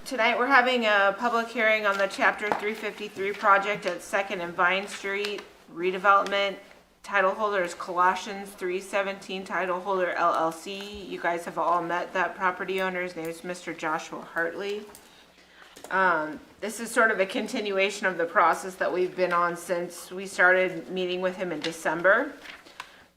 Tonight we're having a public hearing on the Chapter 353 project at 2nd and Vine Street redevelopment. Title holder is Colossians 317 Title Holder LLC. You guys have all met that property owner. His name is Mr. Joshua Hartley. This is sort of a continuation of the process that we've been on since we started meeting with him in December.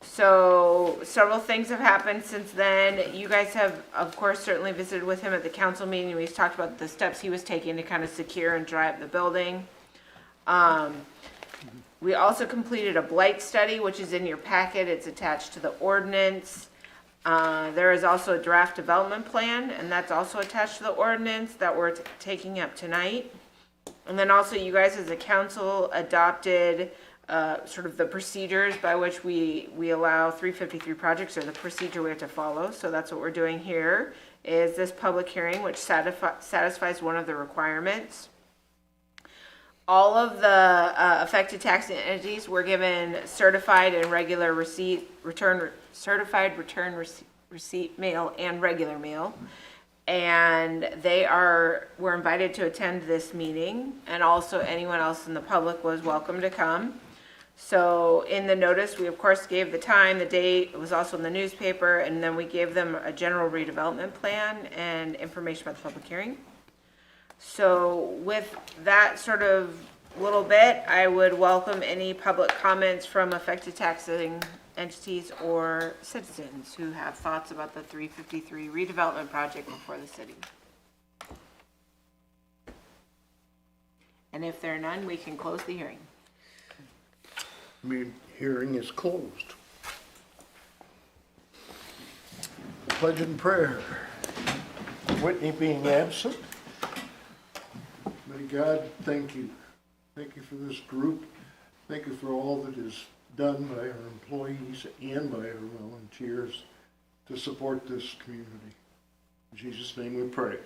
So several things have happened since then. You guys have, of course, certainly visited with him at the council meeting. We've talked about the steps he was taking to kind of secure and dry up the building. We also completed a blight study, which is in your packet. It's attached to the ordinance. There is also a draft development plan, and that's also attached to the ordinance that we're taking up tonight. And then also you guys as a council adopted sort of the procedures by which we allow 353 projects, or the procedure we have to follow. So that's what we're doing here, is this public hearing, which satisfies one of the requirements. All of the affected tax entities were given certified and regular certified return receipt mail and regular mail. And were invited to attend this meeting, and also anyone else in the public was welcome to come. So in the notice, we of course gave the time, the date, it was also in the newspaper, and then we gave them a general redevelopment plan and information about the public hearing. So with that sort of little bit, I would welcome any public comments from affected taxing entities or citizens who have thoughts about the 353 redevelopment project before the city. And if there are none, we can close the hearing. Hearing is closed. Pledge and prayer. Whitney being absent. May God thank you. Thank you for this group. Thank you for all that is done by our employees and by our volunteers to support this community. In Jesus' name we pray.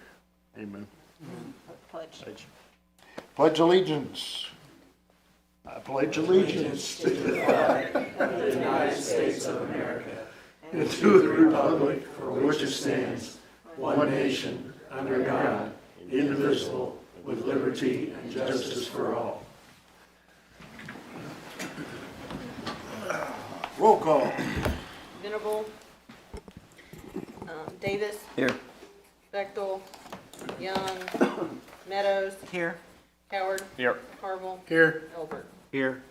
Amen. Pledge. Pledge allegiance. I pledge allegiance to the flag of the United States of America and to the republic for which it stands, one nation, under God, indivisible, with liberty and justice for all. Roll call. Venable. Davis. Here. Bechtel. Young. Meadows. Here. Howard. Here. Harville. Here. Elbert. Here.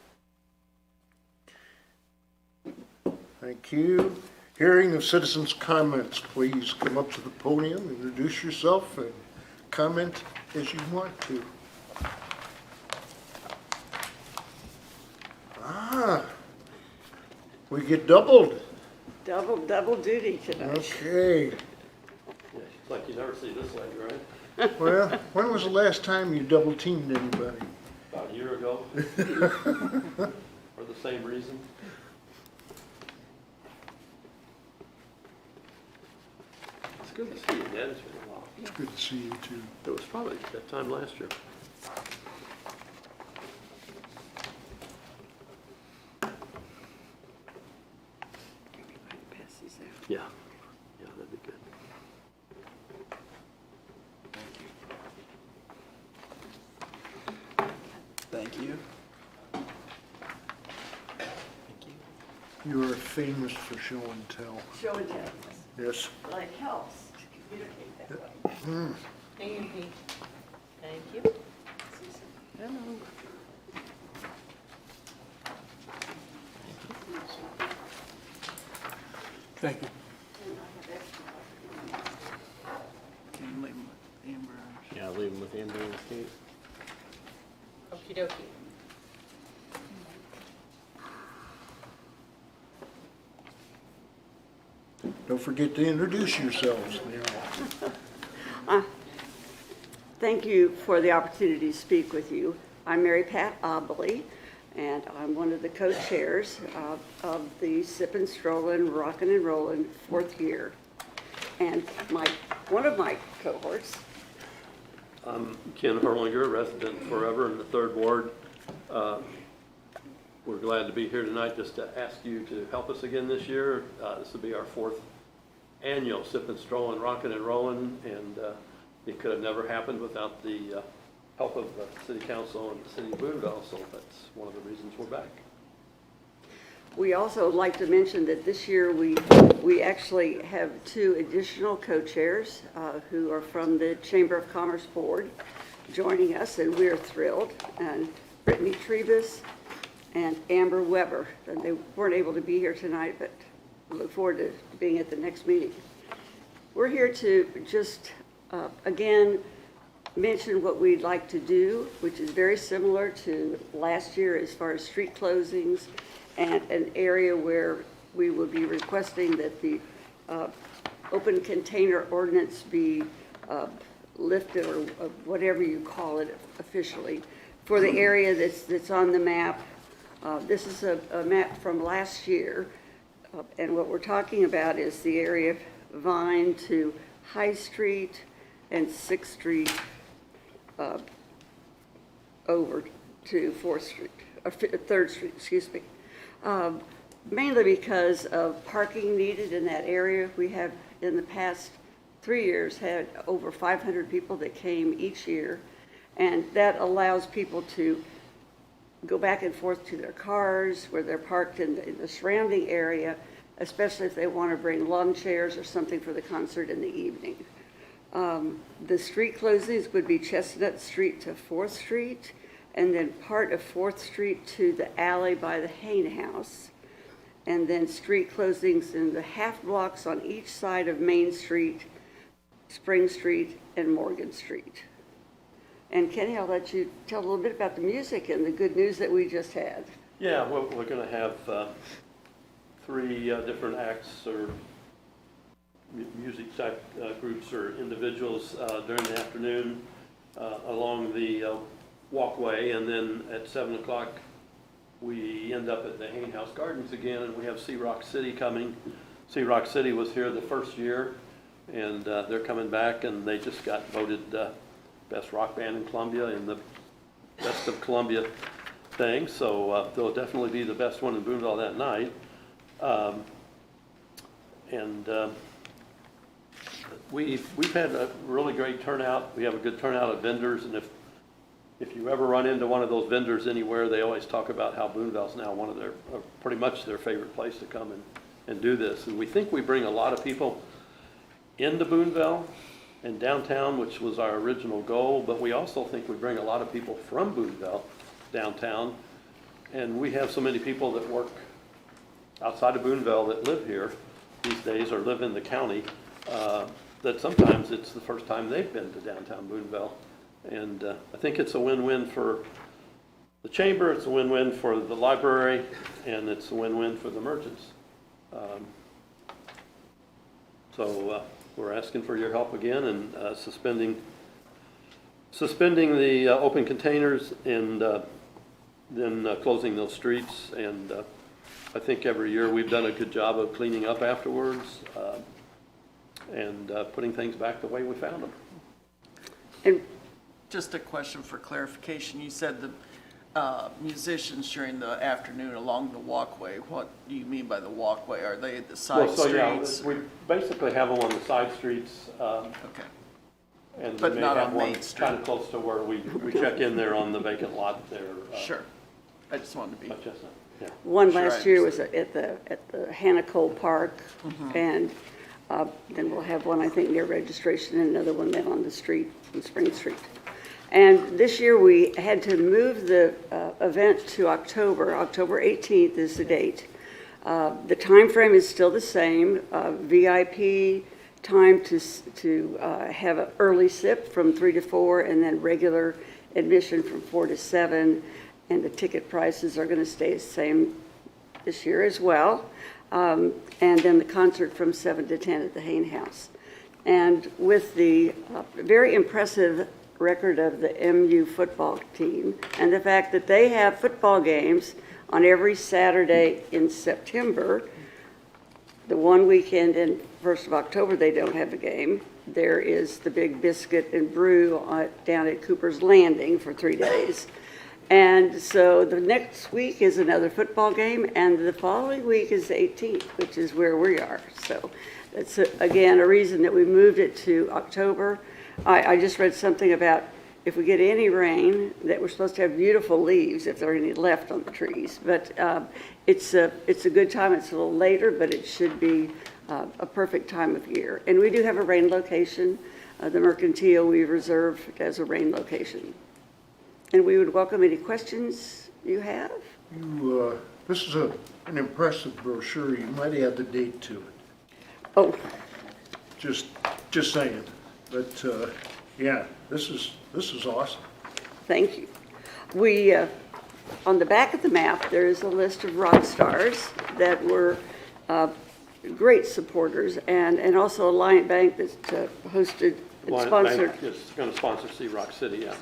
Thank you. Hearing of citizens' comments, please come up to the podium, introduce yourself, and comment as you want to. We get doubled. Double duty tonight. Okay. Yeah, it's like you never see this lady, right? Well, when was the last time you double teamed anybody? About a year ago. For the same reason. It's good to see you, Ned. It's been a while. It's good to see you too. It was probably that time last year. Pass these out. Yeah. Yeah, that'd be good. Thank you. You are famous for show and tell. Show and tell. Yes. Well, it helps to communicate that way. Thank you, Pete. Thank you. Hello. Thank you. Can you leave them with Amber? Yeah, leave them with Amber and Kate. Okie dokie. Don't forget to introduce yourselves now. Thank you for the opportunity to speak with you. I'm Mary Pat Obley, and I'm one of the co-chairs of the Sippin' Strollin' Rockin' and Rollin' fourth year. And one of my cohorts. I'm Ken Herlinger, resident forever in the 3rd Ward. We're glad to be here tonight just to ask you to help us again this year. This will be our 4th annual Sippin' Strollin' Rockin' and Rollin', and it could have never happened without the help of the city council and the city of Boonville, so that's one of the reasons we're back. We also like to mention that this year we actually have 2 additional co-chairs who are from the Chamber of Commerce Board joining us, and we are thrilled. And Brittany Trebus and Amber Weber. And they weren't able to be here tonight, but we look forward to being at the next meeting. We're here to just, again, mention what we'd like to do, which is very similar to last year as far as street closings and an area where we will be requesting that the open container ordinance be lifted, or whatever you call it officially, for the area that's on the map. This is a map from last year, and what we're talking about is the area of Vine to High Street and 6th Street over to 4th Street, or 3rd Street, excuse me. Mainly because of parking needed in that area. We have, in the past 3 years, had over 500 people that came each year, and that allows people to go back and forth to their cars where they're parked in the surrounding area, especially if they want to bring lawn chairs or something for the concert in the evening. The street closings would be Chestnut Street to 4th Street, and then part of 4th Street to the alley by the Hayne House, and then street closings in the half blocks on each side of Main Street, Spring Street, and Morgan Street. And Kenny, I'll let you tell a little bit about the music and the good news that we just had. Yeah, well, we're going to have 3 different acts or music type groups or individuals during the afternoon along the walkway, and then at 7 o'clock we end up at the Hayne House Gardens again, and we have Sea Rock City coming. Sea Rock City was here the first year, and they're coming back, and they just got voted best rock band in Columbia in the Best of Columbia thing, so they'll definitely be the best one in Boonville that night. We've had a really great turnout. We have a good turnout of vendors, and if you ever run into one of those vendors anywhere, they always talk about how Boonville's now one of their, pretty much their favorite place to come and do this. And we think we bring a lot of people into Boonville and downtown, which was our original goal, but we also think we bring a lot of people from Boonville downtown. And we have so many people that work outside of Boonville that live here these days or live in the county, that sometimes it's the first time they've been to downtown Boonville. And I think it's a win-win for the chamber, it's a win-win for the library, and it's a win-win for the merchants. So we're asking for your help again and suspending the open containers and then closing those streets. And I think every year we've done a good job of cleaning up afterwards and putting things back the way we found them. And Just a question for clarification. You said the musicians during the afternoon along the walkway. What do you mean by the walkway? Are they at the side streets? Yeah, we basically have them on the side streets. Okay. And But we may not have on one Main Street. kind of close to where we check in there on the vacant lot there. Sure. I just wanted to be. But Chestnut, yeah. one Sure, last I year was at the Hannah Cole Park, and then we'll have one, I think, near registration, and another one then on the street, on Spring Street. And this year we had to move the event to October. October 18th is the date. The time frame is still the same. VIP time to have an early sip from 3 to 4, and then regular admission from 4 to 7. And the ticket prices are going to stay the same this year as well. And then the concert from 7 to 10 at the Hayne House. And with the very impressive record of the MU football team and the fact that they have football games on every Saturday in September, the one weekend in 1st of October they don't have a game. There is the Big Biscuit and Brew down at Cooper's Landing for 3 days. And so the next week is another football game, and the following week is the 18th, which is where we are. So that's, again, a reason that we moved it to October. I just read something about if we get any rain, that we're supposed to have beautiful leaves if there are any left on the trees. But it's a good time. It's a little later, but it should be a perfect time of year. And we do have a rain location. The Mercantile we reserve as a rain location. And we would welcome any questions you have. This is an impressive brochure. You might add the date to it. Oh, Just saying. But, yeah, this is awesome. thank you. We, on the back of the map, there is a list of rock stars that were great supporters, and also Alliant Bank that hosted and Lion sponsored Bank is going to sponsor Sea Rock City, yeah.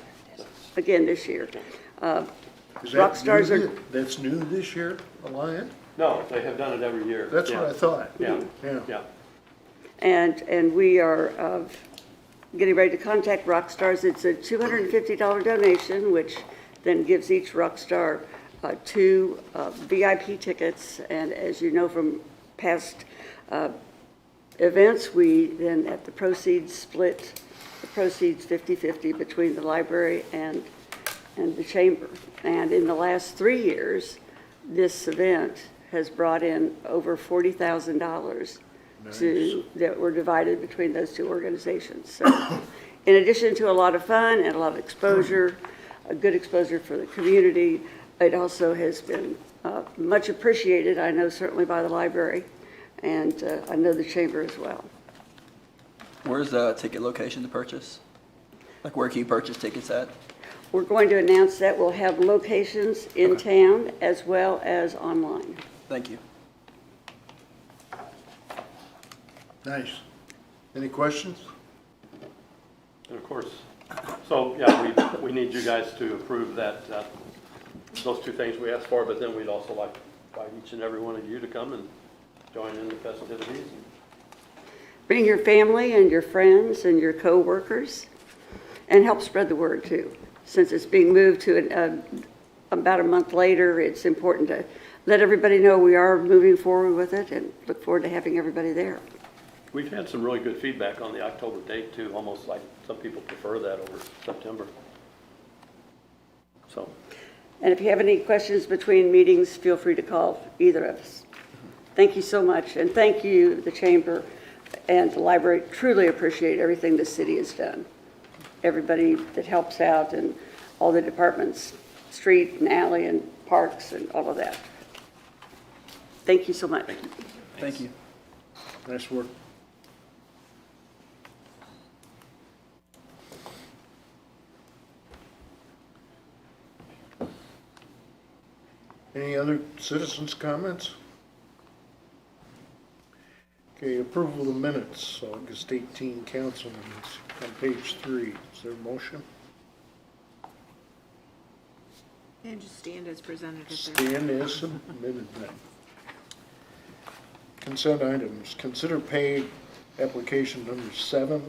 again this year. Is Rock that stars new? are- That's new this year, Alliant? No, they have done it every year. That's Yeah. what I thought. Yeah, Yeah. yeah. And we are getting ready to contact rock stars. It's a $250 donation, which then gives each rock star 2 VIP tickets. And as you know from past events, we then at the proceeds split the proceeds 50-50 between the library and the chamber. And in the last 3 years, this event has brought in over $40,000 that were divided between those 2 organizations. So in addition to a lot of fun and a lot of exposure, a good exposure for the community, it also has been much appreciated, I know certainly by the library, and I know the chamber as well. Where's the ticket location to purchase? Like, where can you purchase tickets at? We're going to announce that we'll have locations in town as well as online. Thank you. Nice. Any questions? And of course, so, yeah, we need you guys to approve that, those 2 things we asked for, but then we'd also like to invite each and every one of you to come and join in the festivities. Bring your family and your friends and your co-workers, and help spread the word too. Since it's being moved to about a month later, it's important to let everybody know we are moving forward with it, and look forward to having everybody there. We've had some really good feedback on the October date too, almost like some people prefer that over September. So, And if you have any questions between meetings, feel free to call either of us. Thank you so much, and thank you, the chamber and the library. Truly appreciate everything the city has done. Everybody that helps out and all the departments, street and alley and parks and all of that. Thank you so much. Thank you. Nice work. Any other citizens' comments? Okay, approval of the minutes, August 18 council meetings, on page 3. Is there a motion? And just stand as presented. Stand as submitted then. Consent items, consider paid application number 7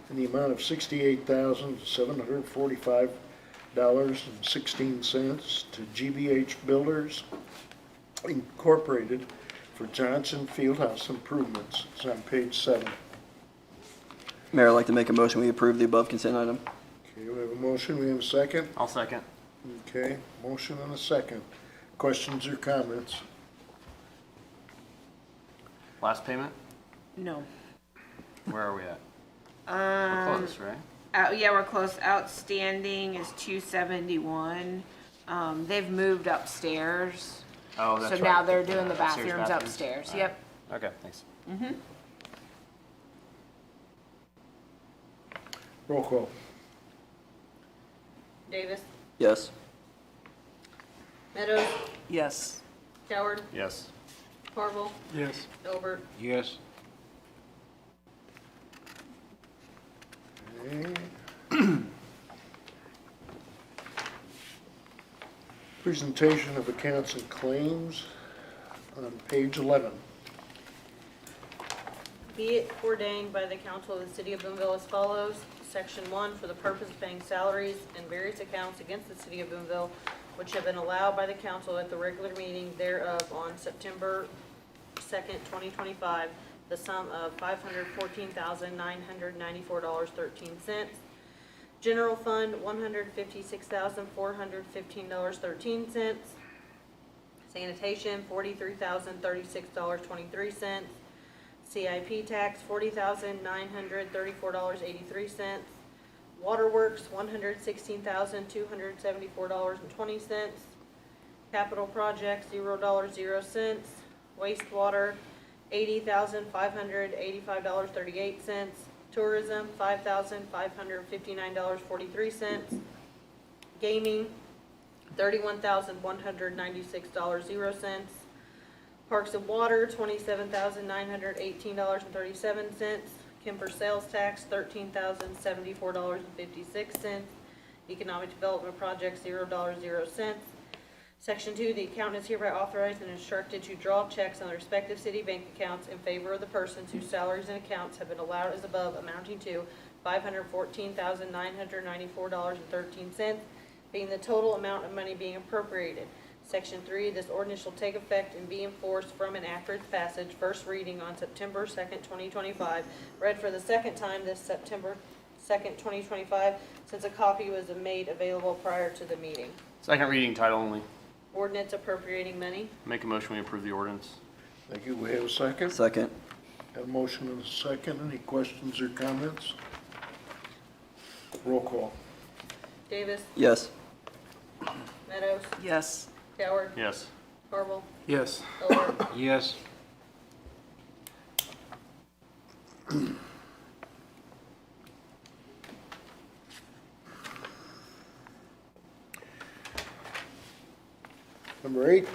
in the amount of $68,745.16 to GBH Builders Incorporated for Johnson Fieldhouse improvements. It's on page 7. Mayor, I'd like to make a motion, we approve the above consent item. Okay, we have a motion, we have a second. I'll second. Okay, motion and a second. Questions or comments? Last payment? No. Where are we at? We're close, right? Yeah, we're close. Outstanding is 271. They've moved upstairs. Oh, that's So right. now they're doing the Upstairs bathrooms bathrooms? upstairs. All Yep. right. Okay, thanks. Roll call. Davis, Yes. Meadows, Yes. Coward, Yes. Harville, Yes. Albert, Yes. Presentation of accounts and claims on page 11. Be it ordained by the council of the city of Boonville as follows. Section 1, for the purpose of paying salaries and various accounts against the city of Boonville, which have been allowed by the council at the regular meeting thereof on September 2nd, 2025, the sum of $514,994.13. General Fund, $156,415.13. Sanitation, $43,036.23. CIP tax, $40,934.83. Waterworks, $116,274.20. Capital projects, $0.00. Wastewater, $80,585.38. Tourism, $5,559.43. Gaming, $31,196.00. Parks and Water, $27,918.37. Kemper sales tax, $13,074.56. Economic Development Projects, $0.00. Section 2, the accountant is hereby authorized and instructed to draw checks on the respective city bank accounts in favor of the persons whose salaries and accounts have been allowed as above, amounting to $514,994.13, being the total amount of money being appropriated. Section 3, this ordinance shall take effect and be enforced from and after its passage, first reading on September 2nd, 2025, read for the second time this September 2nd, 2025, since a copy was made available prior to the meeting. Second reading, title only. Ordinance appropriating money. Make a motion, we approve the ordinance. Thank you. We have a second? Second. Have a motion and a second. Any questions or comments? Roll call. Davis, Yes. Meadows, Yes. Coward, Yes. Corville, Yes. Miller. Yes. Number 8,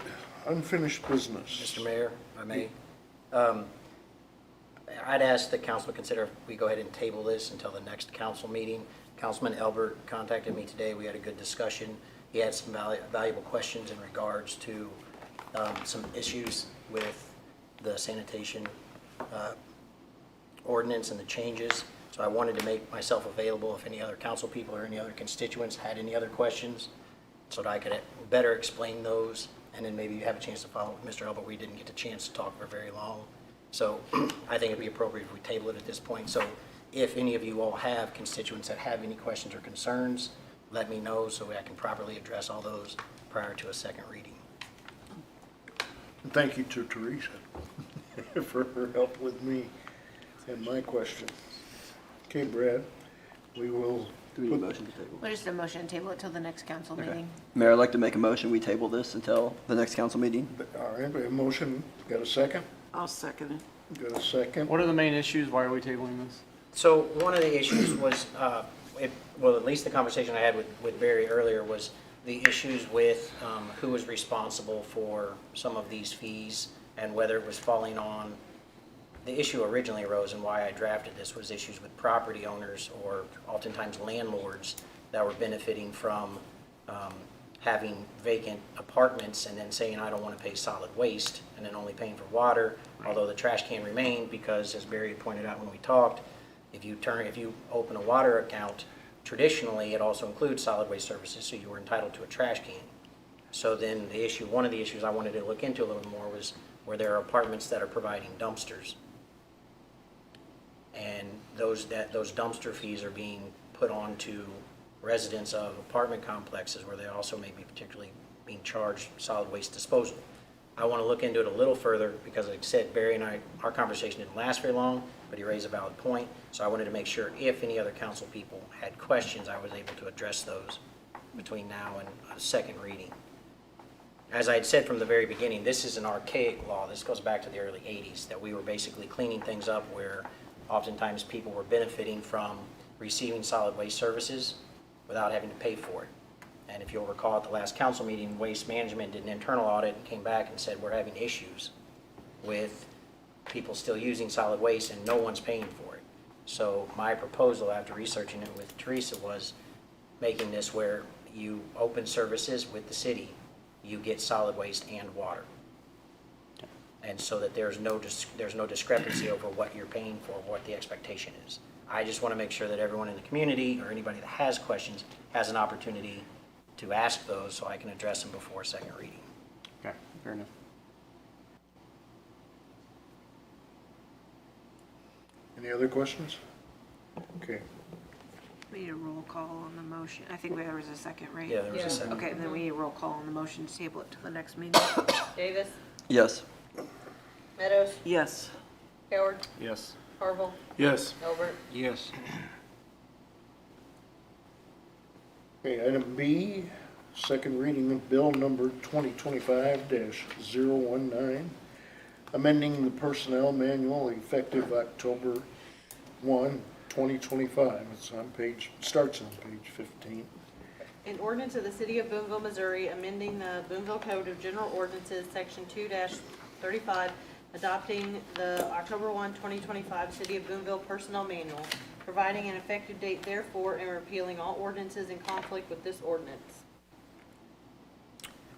unfinished business. Mr. Mayor, if I may. I'd ask the council to consider if we go ahead and table this until the next council meeting. Councilman Elbert contacted me today. We had a good discussion. He had some valuable questions in regards to some issues with the sanitation ordinance and the changes. So I wanted to make myself available if any other council people or any other constituents had any other questions, so that I could better explain those, and then maybe you have a chance to follow up with Mr. Elbert. We didn't get a chance to talk for very long. So I think it'd be appropriate if we table it at this point. So if any of you all have constituents that have any questions or concerns, let me know so I can properly address all those prior to a second reading. And thank you to Teresa for her help with me and my question. Okay, Brad, we will. Do we need a motion to table? What is the motion? Table it till the next council Okay. meeting. Mayor, I'd like to make a motion, we table this until the next council meeting. All right, we have a motion. Got a second? I'll second it. Got a second? What are the main issues? Why are we tabling this? So one of the issues was, well, at least the conversation I had with Barry earlier was the issues with who was responsible for some of these fees and whether it was falling on. The issue originally arose, and why I drafted this, was issues with property owners or oftentimes landlords that were benefiting from having vacant apartments and then saying, I don't want to pay solid waste, and then only paying for water, although the trash can remain, because as Barry had pointed out when we talked, if you open a water account, traditionally it also includes solid waste services, so you were entitled to a trash can. So then one of the issues I wanted to look into a little more was where there are apartments that are providing dumpsters. And those dumpster fees are being put on to residents of apartment complexes where they also may be particularly being charged solid waste disposal. I want to look into it a little further because, like I said, Barry and our conversation didn't last very long, but he raised a valid point. So I wanted to make sure if any other council people had questions, I was able to address those between now and a second reading. As I had said from the very beginning, this is an archaic law. This goes back to the early 80s, that we were basically cleaning things up where oftentimes people were benefiting from receiving solid waste services without having to pay for it. And if you'll recall at the last council meeting, Waste Management did an internal audit and came back and said we're having issues with people still using solid waste and no one's paying for it. So my proposal after researching it with Teresa was making this where you open services with the city, you get solid waste and water. And so that there's no discrepancy over what you're paying for, what the expectation is. I just want to make sure that everyone in the community or anybody that has questions has an opportunity to ask those so I can address them before second reading. Okay, fair enough. Any other questions? Okay. We need a roll call on the motion. I think there was a second, right? Yeah, there was a Yeah. second. Okay, and then we need a roll call on the motion to table it to the next meeting. Davis, Yes. Meadows, Yes. Howard, Yes. Harville, Yes. Albert. Yes. Okay, item B, second reading of bill number 2025-019, amending the personnel manual effective October 1, 2025. It's on page, starts on page 15. An ordinance of the City of Boonville, Missouri, amending the Boonville Code of General Ordinances, Section 2-35, adopting the October 1, 2025 City of Boonville Personnel Manual, providing an effective date therefore, and repealing all ordinances in conflict with this ordinance.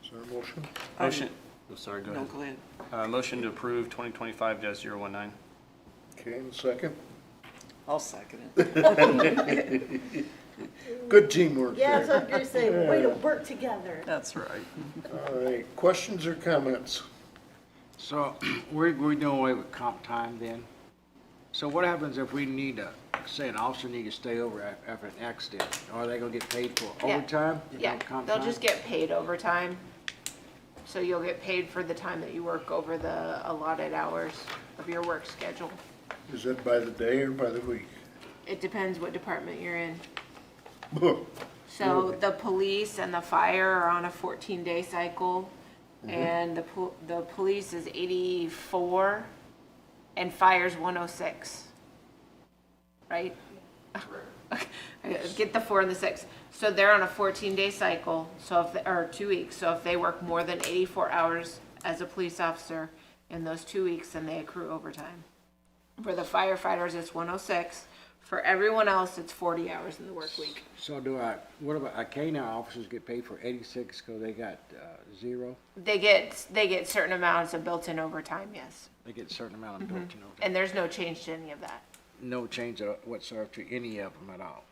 Is there a motion? Motion, oh, sorry, go No, ahead. go ahead. Motion to approve 2025-019. Okay, and second. I'll second it. Good teamwork Yeah, there. that's what I'm gonna say, way to work together. That's right. All right, questions or comments? So we're doing away with comp time then? So what happens if we need to, say an officer need to stay over after an accident? Are they gonna get paid for Yeah. overtime? Yeah, Comp they'll time? just get paid overtime. So you'll get paid for the time that you work over the allotted hours of your work schedule. Is that by the day or by the week? It depends what department you're in. So the police and the fire are on a 14-day cycle, and the police is 84, and fire's 106. Right? Get the 4 and the 6. So they're on a 14-day cycle, so if, or 2 weeks. So if they work more than 84 hours as a police officer in those 2 weeks, then they accrue overtime. For the firefighters, it's 106. For everyone else, it's 40 hours in the work week. So what about, K-9 officers get paid for 86 because they got, 0? They get certain amounts of built-in overtime, yes. They get a certain amount of built-in overtime? And there's no change to any of that. No change whatsoever to any of them at all?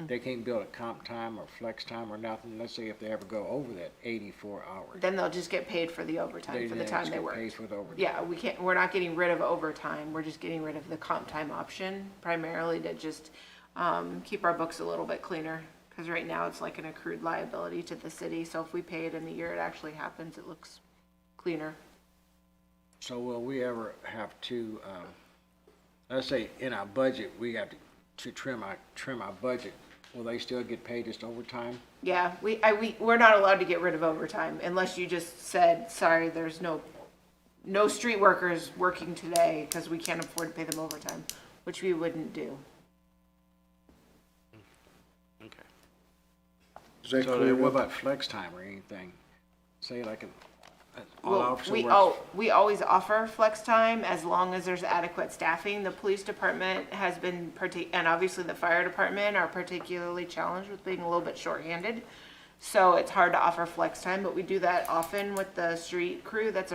They can't build a comp time or flex time or nothing, let's say if they ever go over that 84 hours. Then they'll just get paid for the overtime for the time they They worked. just get paid for the overtime? Yeah, we're not getting rid of overtime, we're just getting rid of the comp time option, primarily to just, keep our books a little bit cleaner. Cause right now it's like an accrued liability to the city, so if we pay it in the year it actually happens, it looks cleaner. So will we ever have to, let's say in our budget, we have to trim our budget, will they still get paid just overtime? Yeah, we're not allowed to get rid of overtime unless you just said, sorry, there's no street workers working today because we can't afford to pay them overtime, which we wouldn't do. Okay. Is that So clear? then what about flex time or anything? Say like all Well, officer we works, we always offer flex time as long as there's adequate staffing. The police department has been and obviously the fire department are particularly challenged with being a little bit shorthanded. So it's hard to offer flex time, but we do that often with the street crew. That's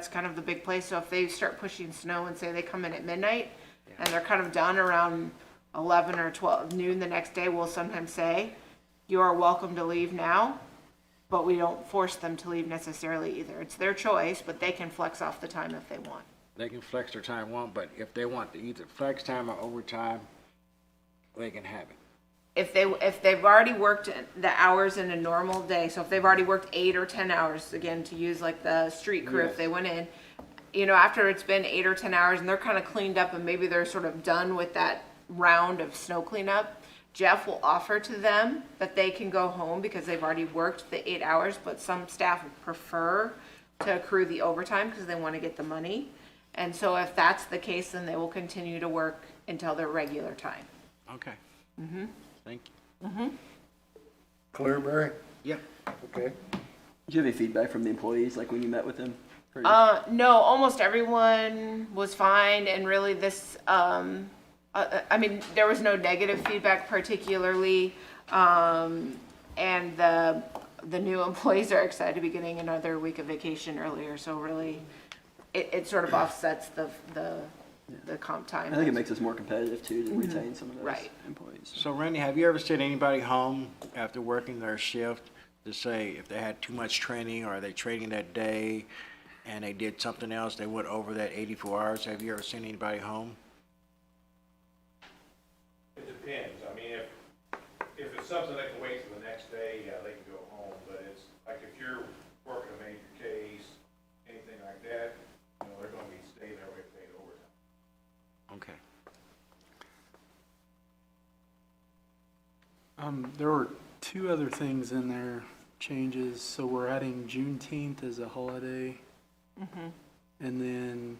kind of the big place. So if they start pushing snow and say they come in at midnight and they're kind of done around 11 or 12 noon the next day, we'll sometimes say, you are welcome to leave now. But we don't force them to leave necessarily either. It's their choice, but they can flex off the time if they want. they can flex their time one, but if they want to either flex time or overtime, they can have it. If they've already worked the hours in a normal day, so if they've already worked 8 or 10 hours, again, to use like the street crew, if Yes. they went in, after it's been 8 or 10 hours and they're kind of cleaned up and maybe they're sort of done with that round of snow cleanup, Jeff will offer to them that they can go home because they've already worked the 8 hours, but some staff prefer to accrue the overtime because they want to get the money. And so if that's the case, then they will continue to work until their regular time. Okay. Thank you. Clear, Barry? Yeah. Okay. Did you have any feedback from the employees, like when you met with them? No, almost everyone was fine, and really this, there was no negative feedback particularly, and the new employees are excited to be getting another week of vacation earlier, so really, it sort of offsets the comp time. I think it makes us more competitive too, to retain some of those Right. employees. So Randy, have you ever sent anybody home after working their shift to say if they had too much training or they training that day and they did something else, they went over that 84 hours? Have you ever sent anybody home? something that can wait till the next day, yeah, they can go home, but it's, like, if you're working a major case, anything like that, you know, they're gonna be staying there with paid overtime. Okay. There were two other things in there, changes. So we're adding Juneteenth as a holiday. And then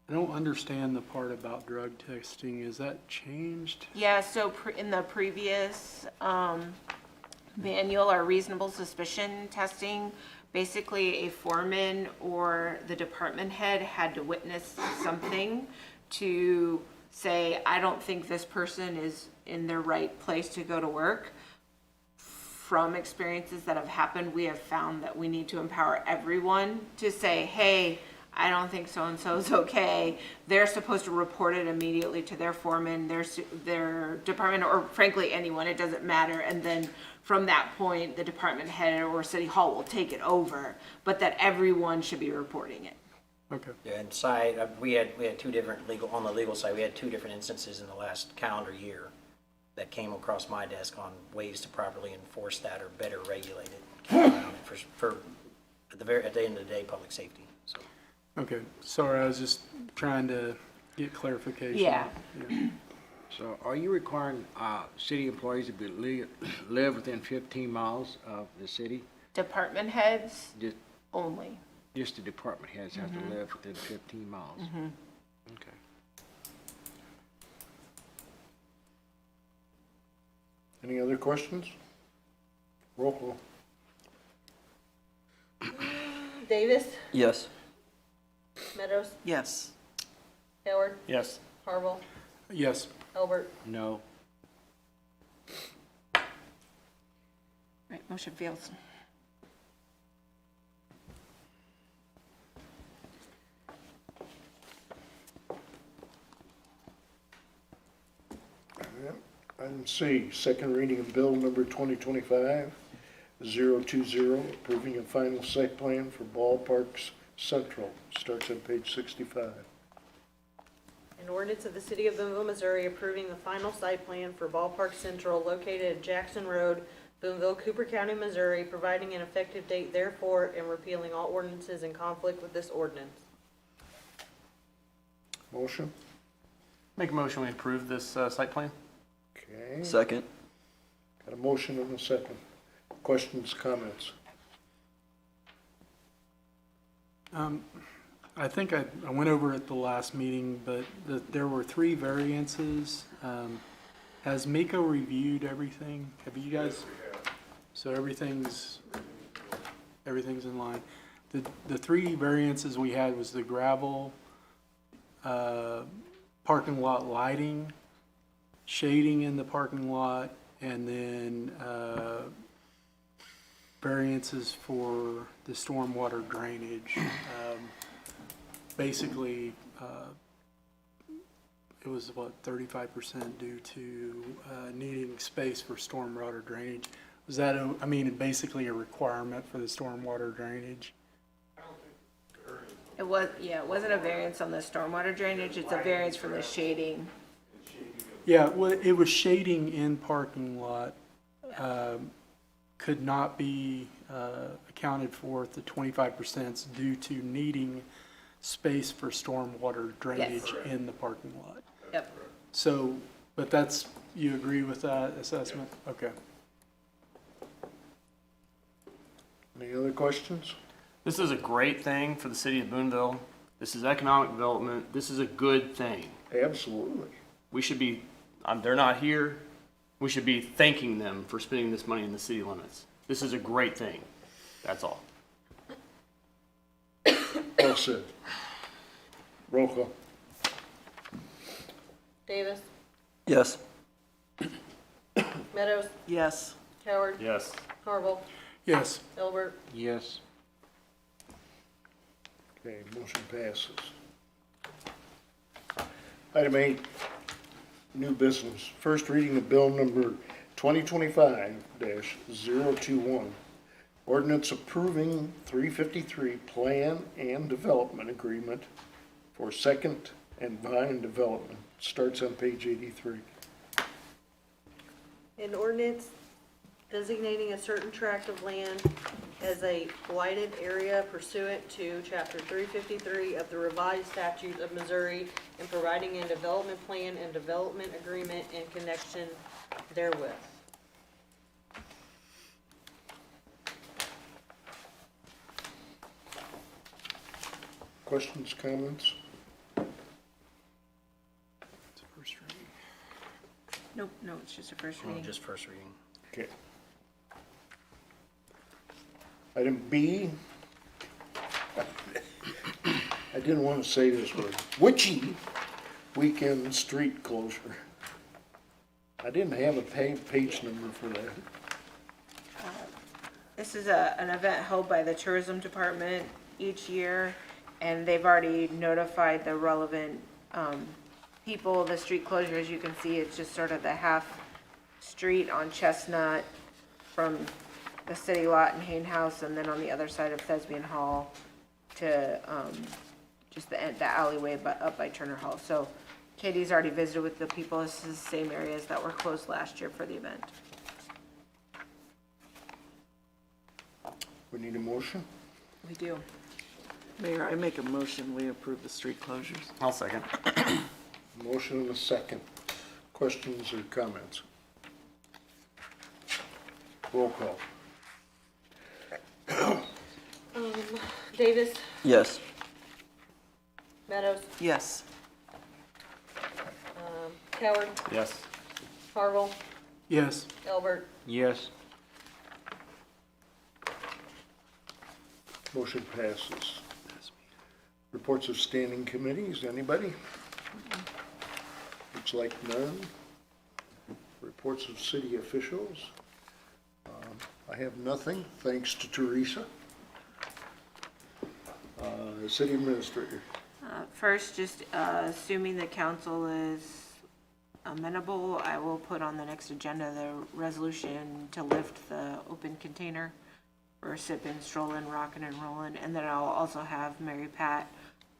I don't understand the part about drug testing. Is that changed? Yeah, so in the previous manual, our reasonable suspicion testing, basically a foreman or the department head had to witness something to say, I don't think this person is in their right place to go to work. From experiences that have happened, we have found that we need to empower everyone to say, hey, I don't think so-and-so is okay. They're supposed to report it immediately to their foreman, their department, or frankly, anyone, it doesn't matter. And then from that point, the department head or city hall will take it over, but that everyone should be reporting it. Okay. Yeah, and we had two different on the legal side, we had two different instances in the last calendar year that came across my desk on ways to properly enforce that or better regulate it. For at the end of the day, public safety, so. Okay. Sorry, I was just trying to get clarification. Yeah. So are you requiring, city employees to live within 15 miles of the city? Department heads Just, only. just the department heads have to live within 15 miles? Okay. Any other questions? Roll call. Davis, Yes. Meadows, Yes. Howard, Yes. Harville, Yes. Albert. No. Right, motion fails. Item C, second reading of bill number 2025-020, approving a final site plan for Ballparks Central. Starts on page 65. An ordinance of the City of Boonville, Missouri approving the final site plan for Ballpark Central located at Jackson Road, Boonville, Cooper County, Missouri, providing an effective date therefore and repealing all ordinances in conflict with this ordinance. Motion? Make a motion, we approve this site plan? Okay. Second. Got a motion and a second. Questions, comments? I think I went over at the last meeting, but there were 3 variances. Has Miko reviewed everything? Have you guys? So everything's in line. The 3 variances we had was the gravel, parking lot lighting, shading in the parking lot, and then variances for the stormwater drainage. Basically, it was what, 35% due to needing space for stormwater drainage. Was that, basically a requirement for the stormwater drainage? It wasn't a variance on the stormwater drainage, it's a variance for the shading. Yeah, well, it was shading in parking lot, could not be accounted for at the 25% due to needing space for stormwater drainage in the parking lot. Yep. So, but that's, you agree with that assessment? Okay. Any other questions? This is a great thing for the city of Boonville. This is economic development. This is a good thing. Absolutely. We should be, they're not here. We should be thanking them for spending this money in the city limits. This is a great thing. That's all. Well said. Roll call. Davis, Yes. Meadows, Yes. Howard, Yes. Harville, Yes. Albert. Yes. Okay, motion passes. Item 8, new business. First reading of bill number 2025-021. Ordinance approving 353 Plan and Development Agreement for Second and Vine Development. Starts on page 83. An ordinance designating a certain tract of land as a blighted area pursuant to Chapter 353 of the revised statutes of Missouri and providing a development plan and development agreement in connection therewith. Questions, comments? It's a first reading. Nope, no, it's just a first reading. Just first reading. Okay. Item B. I didn't want to say this word. Witchy weekend street closure. I didn't have a page number for that. This is an event held by the tourism department each year, and they've already notified the relevant people. The street closure, as you can see, it's just sort of the half street on Chestnut from the city lot and Hayne House, and then on the other side of Thespian Hall to just the alleyway up by Turner Hall. So Katie's already visited with the people. This is the same areas that were closed last year for the event. We need a motion? We do. Mayor, I make a motion, we approve the street closures. I'll second. Motion and a second. Questions or comments? Roll call. Davis, Yes. Meadows, Yes. Coward, Yes. Harville, Yes. Elbert, Yes. Motion passes. Reports of standing committees, anybody? Looks like none. Reports of city officials. I have nothing, thanks to Teresa. City administrator. First, just assuming the council is amenable, I will put on the next agenda the resolution to lift the open container for sippin', strollin', rockin' and rollin'. And then I'll also have Mary Pat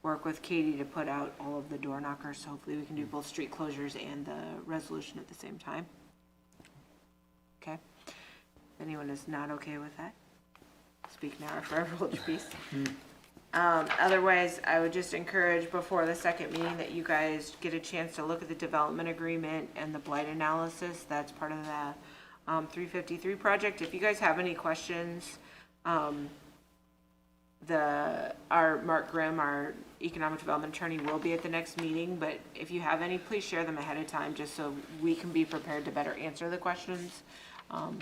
work with Katie to put out all of the door knockers. So hopefully we can do both street closures and the resolution at the same time. Okay? If anyone is not okay with that, speak now or forever hold your peace. Otherwise, I would just encourage before the second meeting that you guys get a chance to look at the development agreement and the blight analysis. That's part of the 353 project. If you guys have any questions, our Mark Grimm, our economic development attorney, will be at the next meeting. But if you have any, please share them ahead of time, just so we can be prepared to better answer the questions. Have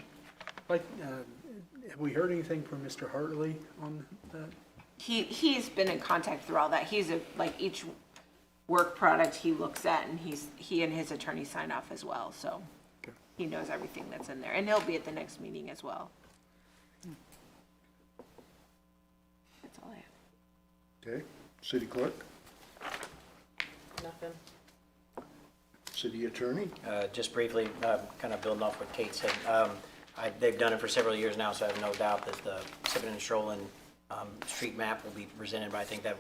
we heard anything from Mr. Hartley on that? He's been in contact through all that. He's each work product he looks at, and he and his attorney sign off as well. So Okay. he knows everything that's in there, and he'll be at the next meeting as well. That's all I have. Okay, city clerk, nothing. city attorney. Just briefly, kind of building off what Kate said, they've done it for several years now, so I have no doubt that the Sippin' and Strollin' street map will be presented, but I think that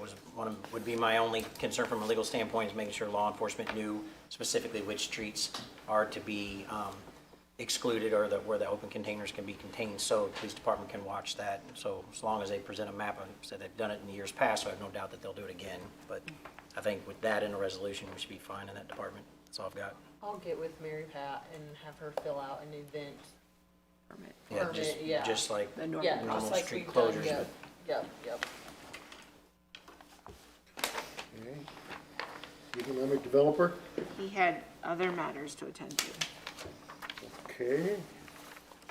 would be my only concern from a legal standpoint, is making sure law enforcement knew specifically which streets are to be excluded, or where the open containers can be contained, so the police department can watch that. So as long as they present a map, I said they've done it in years past, so I have no doubt that they'll do it again. But I think with that in a resolution, we should be fine in that department. That's all I've got. I'll get with Mary Pat and have her fill out an event Permit. Yeah, permit, yeah. just like The normal. Yeah, normal just like street we've done, closures, yep, yep. Okay. Economic developer. He had other matters to attend to. Okay.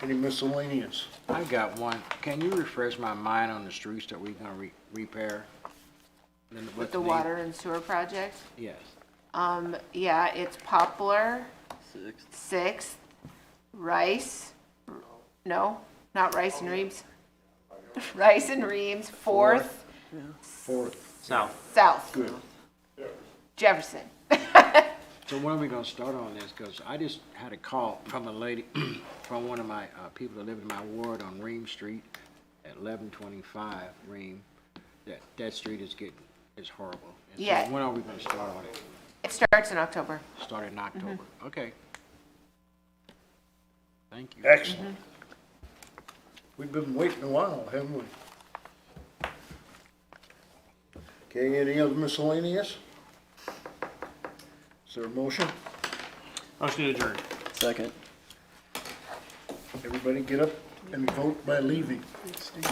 Any miscellaneous? I got one. Can you refresh my mind on the streets that we're gonna repair? And With what's the name? water and sewer project, Yes. yeah, it's Poplar, 6th. 6th, Rice, no, not Rice and Reeves. Rice and Reeves, 4th, Fourth. South, Good. Jefferson. So when are we gonna start on this? Cause I just had a call from a lady, from one of my, people that live in my ward on Ream Street at 1125 Ream, that street is horrible. And so Yeah. when are we gonna start on it? It starts in October. Start in October? Okay. Thank you. Excellent. We've been waiting a while, haven't we? Okay, any other miscellaneous? Is there a motion? Motion to adjourn. Second. Everybody get up and vote by leaving. Steve.